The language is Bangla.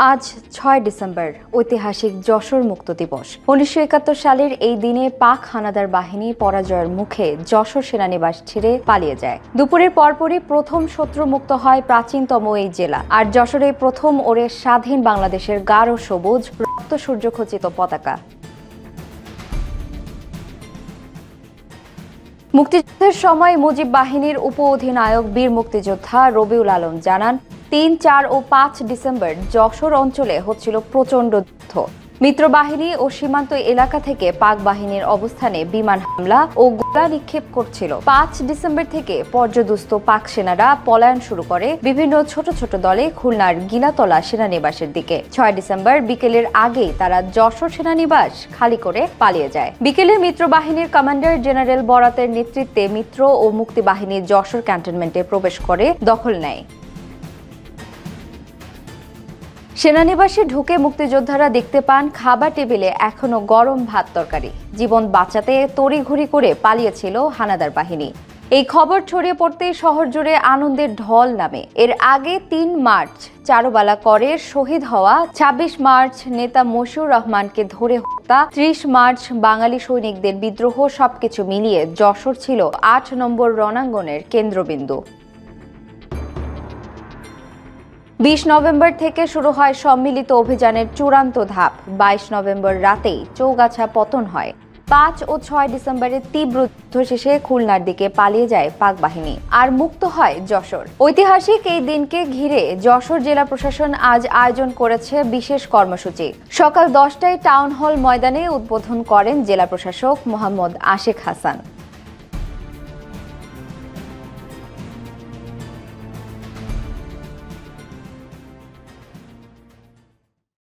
আজ ৬ ডিসেম্বর ঐতিহাসিক যশোর মুক্ত দিবস। ১৯৭১ সালের এই দিনে পাক হানাদার বাহিনী পরাজয়ের মুখে যশোর সেনানিবাস ছেড়ে পালিয়ে যায়। দুপুরের পরপরই প্রথম শত্রুমুক্ত হয় প্রাচীনতম এই জেলা। আর যশোরে প্রথম ওড়ে স্বাধীন বাংলাদেশের গাঢ় সবুজ রক্ত সূর্যখচিত পতাকা। মুক্তিযুদ্ধের সময় মুজিব বাহিনীর উপ অধিনায়ক বীর মুক্তিযোদ্ধা রবিউল আলম জানান, ৩, ৪ ও ৫ ডিসেম্বর যশোর অঞ্চলে হচ্ছিল প্রচণ্ড যুদ্ধ। মিত্রবাহিনী ও সীমান্ত এলাকা থেকে পাক বাহিনীর অবস্থানে বিমান হামলা ও গোলা নিক্ষেপ করছিল। ৫ ডিসেম্বর থেকে পর্যদুস্ত পাক সেনারা পলায়ন শুরু করে বিভিন্ন ছোট ছোট দলে খুলনার গিলাতলা সেনানিবাসের দিকে। ৬ ডিসেম্বর বিকেলের আগেই তারা যশোর সেনানিবাস খালি করে পালিয়ে যায়। বিকেলে মিত্রবাহিনীর কমান্ডার জেনারেল বরাতের নেতৃত্বে মিত্র ও মুক্তিবাহিনী যশোর ক্যান্টনমেন্টে প্রবেশ করে দখল নেয়। সেনানিবাসে ঢুকে মুক্তিযোদ্ধারা দেখতে পান খাবার টেবিলে এখনো গরম ভাত তরকারি। জীবন বাঁচাতে তড়িঘড়ি করে পালিয়েছিল হানাদার বাহিনী। এই খবর ছড়িয়ে পড়তেই শহর জুড়ে আনন্দের ঢল নামে। এর আগে ৩ মার্চ চারুবালা করের শহীদ হওয়া, ২৬ মার্চ নেতা মশিউর রহমানকে ধরে হত্যা, ৩০ মার্চ বাঙালি সৈনিকদের বিদ্রোহ সবকিছু মিলিয়ে যশোর ছিল ৮ নম্বর রণাঙ্গনের কেন্দ্রবিন্দু। ২০ নভেম্বর থেকে শুরু হয় সম্মিলিত অভিযানের চূড়ান্ত ধাপ। ২২ নভেম্বর রাতেই চৌগাছা পতন হয়। ৫ ও ৬ ডিসেম্বরের তীব্র যুদ্ধ শেষে খুলনার দিকে পালিয়ে যায় পাক বাহিনী, আর মুক্ত হয় যশোর। ঐতিহাসিক এই দিনকে ঘিরে যশোর জেলা প্রশাসন আজ আয়োজন করেছে বিশেষ কর্মসূচি। সকাল ১০টায় টাউন হল ময়দানে উদ্বোধন করেন জেলা প্রশাসক মোহাম্মদ আশেক হাসান।